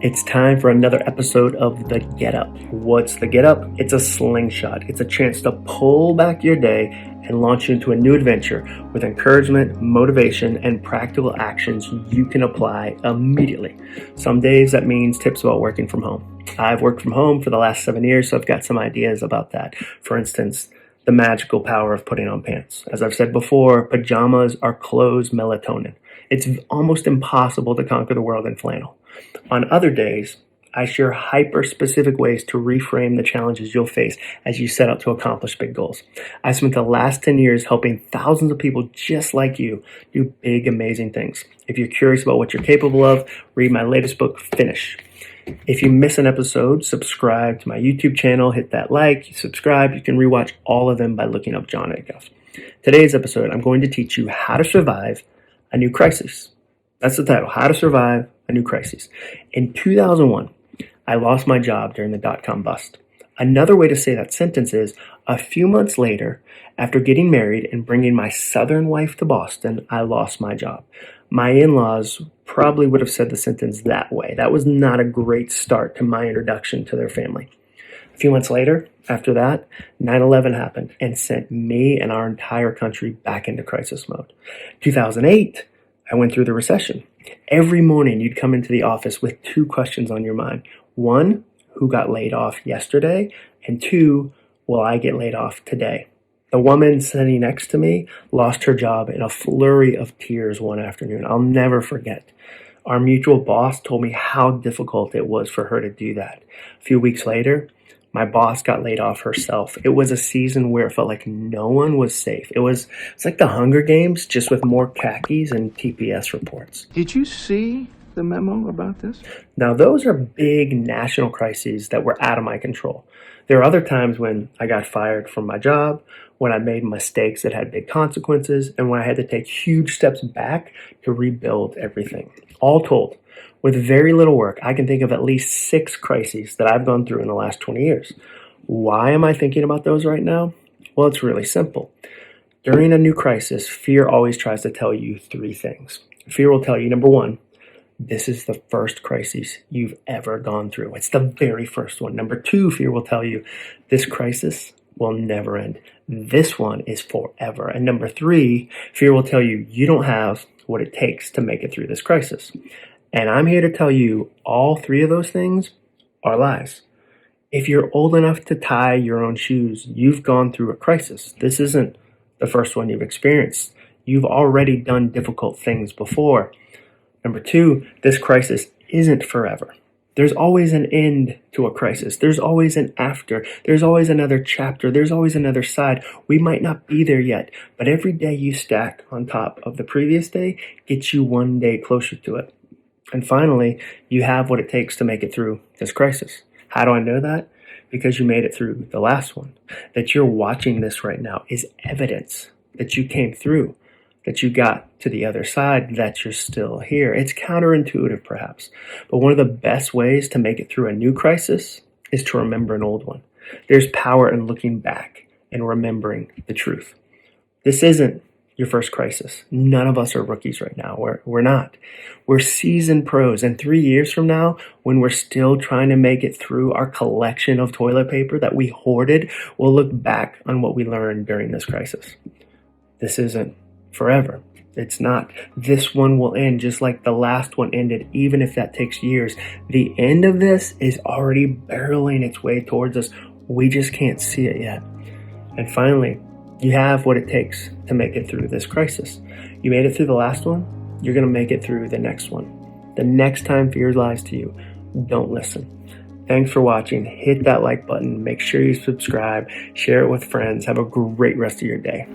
It's time for another episode of The Get Up. What's The Get Up? It's a slingshot. It's a chance to pull back your day and launch you into a new adventure with encouragement, motivation, and practical actions you can apply immediately. Some days that means tips about working from home. I've worked from home for the last 7 years, so I've got some ideas about that. For instance, the magical power of putting on pants. As I've said before, pajamas are clothes melatonin. It's almost impossible to conquer the world in flannel. On other days, I share hyper-specific ways to reframe the challenges you'll face as you set out to accomplish big goals. I spent the last 10 years helping thousands of people just like you do big, amazing things. If you're curious about what you're capable of, read my latest book, Finish. If you miss an episode, subscribe to my YouTube channel, hit that like, subscribe. You can rewatch all of them by looking up Jon Acuff. Today's episode, I'm going to teach you how to survive a new crisis. That's the title, How to Survive a New Crisis. In 2001, I lost my job during the dot-com bust. Another way to say that sentence is, a few months later, after getting married and bringing my southern wife to Boston, I lost my job. My in-laws probably would have said the sentence that way. That was not a great start to my introduction to their family. A few months later, after that, 9/11 happened and sent me and our entire country back into crisis mode. 2008, I went through the recession. Every morning you'd come into the office with two questions on your mind. One, who got laid off yesterday? And two, will I get laid off today? The woman sitting next to me lost her job in a flurry of tears one afternoon. I'll never forget. Our mutual boss told me how difficult it was for her to do that. A few weeks later, my boss got laid off herself. It was a season where it felt like no one was safe. It's like the Hunger Games, just with more khakis and TPS reports. Did you see the memo about this? Now, those are big national crises that were out of my control. There are other times when I got fired from my job, when I made mistakes that had big consequences, and when I had to take huge steps back to rebuild everything. All told, with very little work, I can think of at least 6 crises that I've gone through in the last 20 years. Why am I thinking about those right now? Well, it's really simple. During a new crisis, fear always tries to tell you 3 things. Fear will tell you, number 1, this is the first crisis you've ever gone through. It's the very first one. Number 2, fear will tell you, this crisis will never end. This one is forever. And number 3, fear will tell you, you don't have what it takes to make it through this crisis. And I'm here to tell you all 3 of those things are lies. If you're old enough to tie your own shoes, you've gone through a crisis. This isn't the first one you've experienced. You've already done difficult things before. Number 2, this crisis isn't forever. There's always an end to a crisis. There's always an after. There's always another chapter. There's always another side. We might not be there yet, but every day you stack on top of the previous day gets you one day closer to it. And finally, you have what it takes to make it through this crisis. How do I know that? Because you made it through the last one. That you're watching this right now is evidence that you came through, that you got to the other side, that you're still here. It's counterintuitive, perhaps, but one of the best ways to make it through a new crisis is to remember an old one. There's power in looking back and remembering the truth. This isn't your first crisis. None of us are rookies right now. We're not. We're seasoned pros. And 3 years from now, when we're still trying to make it through our collection of toilet paper that we hoarded, we'll look back on what we learned during this crisis. This isn't forever. It's not. This one will end just like the last one ended, even if that takes years. The end of this is already barreling its way towards us. We just can't see it yet. And finally, you have what it takes to make it through this crisis. You made it through the last one, you're going to make it through the next one. The next time fear lies to you, don't listen. Thanks for watching. Hit that like button. Make sure you subscribe. Share it with friends. Have a great rest of your day.